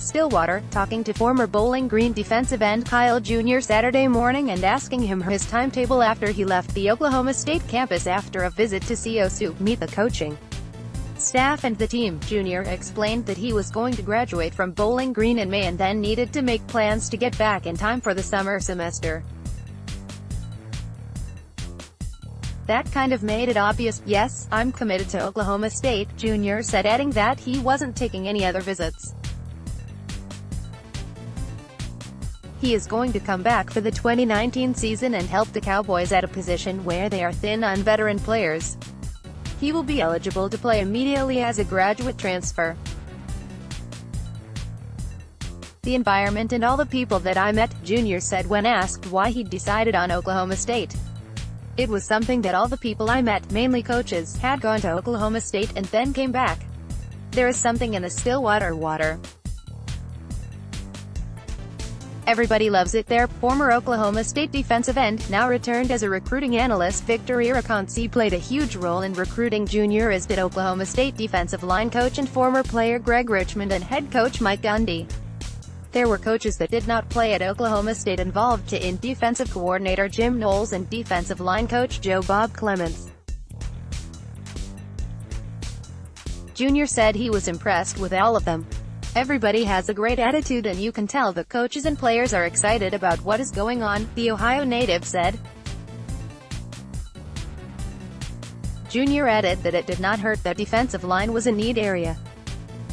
Stillwater, talking to former Bowling Green defensive end Kyle Jr. Saturday morning and asking him his timetable after he left the Oklahoma State campus after a visit to COSU, meet the coaching staff and the team. Jr. explained that he was going to graduate from Bowling Green in May and then needed to make plans to get back in time for the summer semester. That kind of made it obvious. Yes, I'm committed to Oklahoma State, Jr. said, adding that he wasn't taking any other visits. He is going to come back for the 2019 season and help the Cowboys at a position where they are thin on veteran players. He will be eligible to play immediately as a graduate transfer. The environment and all the people that I met, Jr. said when asked why he decided on Oklahoma State. It was something that all the people I met, mainly coaches, had gone to Oklahoma State and then came back. There is something in the Stillwater water. Everybody loves it there. Former Oklahoma State defensive end, now returned as a recruiting analyst, Victor Iraconsi played a huge role in recruiting Jr., as did Oklahoma State defensive line coach and former player Greg Richmond and head coach Mike Gundy. There were coaches that did not play at Oklahoma State involved in defensive coordinator Jim Knowles and defensive line coach Joe Bob Clements. Jr. said he was impressed with all of them. Everybody has a great attitude and you can tell the coaches and players are excited about what is going on, the Ohio native said. Jr. added that it did not hurt that defensive line was a need area.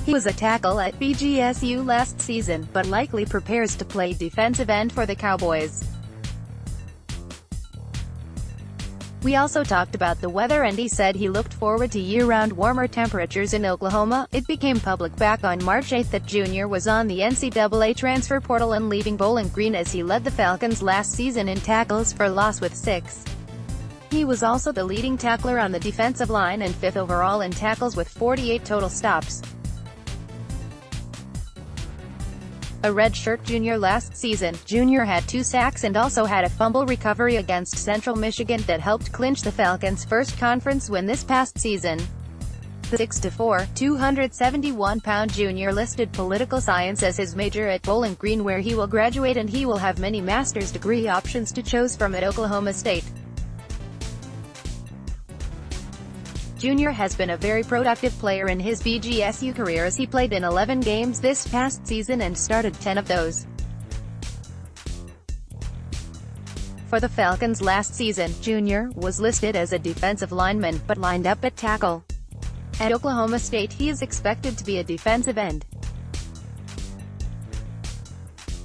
He was a tackle at BGSU last season, but likely prepares to play defensive end for the Cowboys. We also talked about the weather and he said he looked forward to year-round warmer temperatures in Oklahoma. It became public back on March 8 that Jr. was on the NCAA transfer portal and leaving Bowling Green as he led the Falcons last season in tackles for loss with 6. He was also the leading tackler on the defensive line and 5th overall in tackles with 48 total stops. A redshirt junior last season, Jr. had 2 sacks and also had a fumble recovery against Central Michigan that helped clinch the Falcons' first conference win this past season. The 6'4", 271-pound Jr. listed political science as his major at Bowling Green, where he will graduate, and he will have many master's degree options to choose from at Oklahoma State. Jr. has been a very productive player in his BGSU career as he played in 11 games this past season and started 10 of those. For the Falcons last season, Jr. was listed as a defensive lineman, but lined up at tackle. At Oklahoma State he is expected to be a defensive end.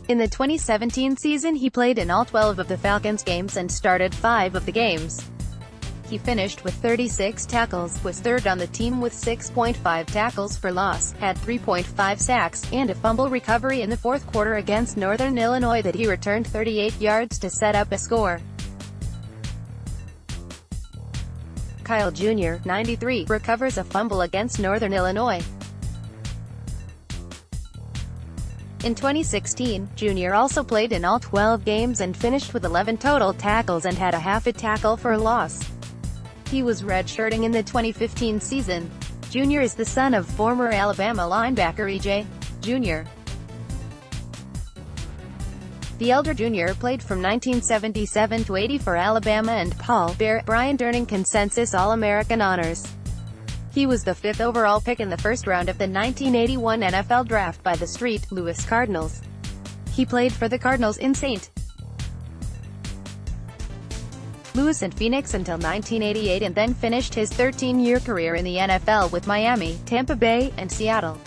In the 2017 season he played in all 12 of the Falcons games and started 5 of the games. He finished with 36 tackles, was third on the team with 6.5 tackles for loss, had 3.5 sacks, and a fumble recovery in the fourth quarter against Northern Illinois that he returned 38 yards to set up a score. Kyle Jr., 93, recovers a fumble against Northern Illinois. In 2016, Jr. also played in all 12 games and finished with 11 total tackles and had a half a tackle for a loss. He was redshirting in the 2015 season. Jr. is the son of former Alabama linebacker E.J. Jr. The elder Jr. played from 1977 to 80 for Alabama and Paul Bryant, earning consensus All-American honors. He was the 5th overall pick in the first round of the 1981 NFL Draft by the St. Louis Cardinals. He played for the Cardinals in St. Louis and Phoenix until 1988 and then finished his 13-year career in the NFL with Miami, Tampa Bay, and Seattle.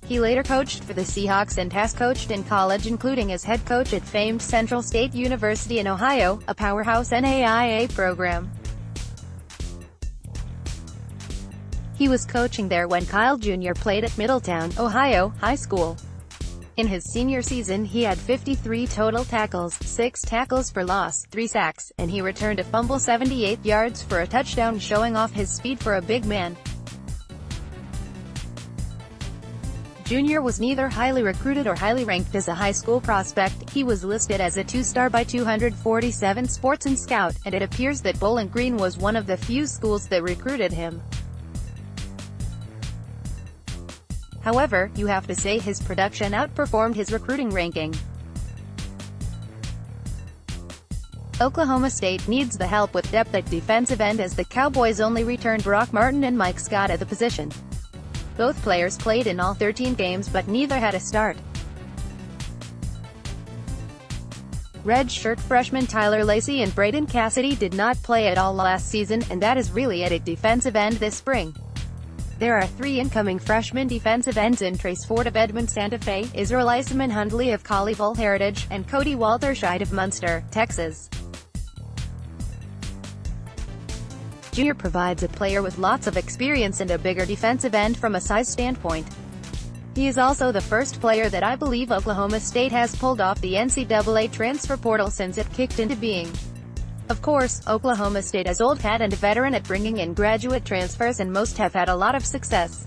He later coached for the Seahawks and has coached in college, including as head coach at famed Central State University in Ohio, a powerhouse NAIA program. He was coaching there when Kyle Jr. played at Middletown, Ohio, high school. In his senior season he had 53 total tackles, 6 tackles for loss, 3 sacks, and he returned a fumble 78 yards for a touchdown, showing off his speed for a big man. Jr. was neither highly recruited or highly ranked as a high school prospect. He was listed as a 2-star by 247 Sports and Scout, and it appears that Bowling Green was one of the few schools that recruited him. However, you have to say his production outperformed his recruiting ranking. Oklahoma State needs the help with depth at defensive end as the Cowboys only returned Brock Martin and Mike Scott at the position. Both players played in all 13 games but neither had a start. Redshirt freshmen Tyler Lacey and Braden Cassidy did not play at all last season, and that is really at defensive end this spring. There are 3 incoming freshman defensive ends in Trace Ford of Edmond Santa Fe, Israel Iseman Hundley of Colleyville Heritage, and Cody Walter-Scheid of Munster, Texas. Jr. provides a player with lots of experience and a bigger defensive end from a size standpoint. He is also the first player that I believe Oklahoma State has pulled off the NCAA transfer portal since it kicked into being. Of course, Oklahoma State is old hat and a veteran at bringing in graduate transfers and most have had a lot of success.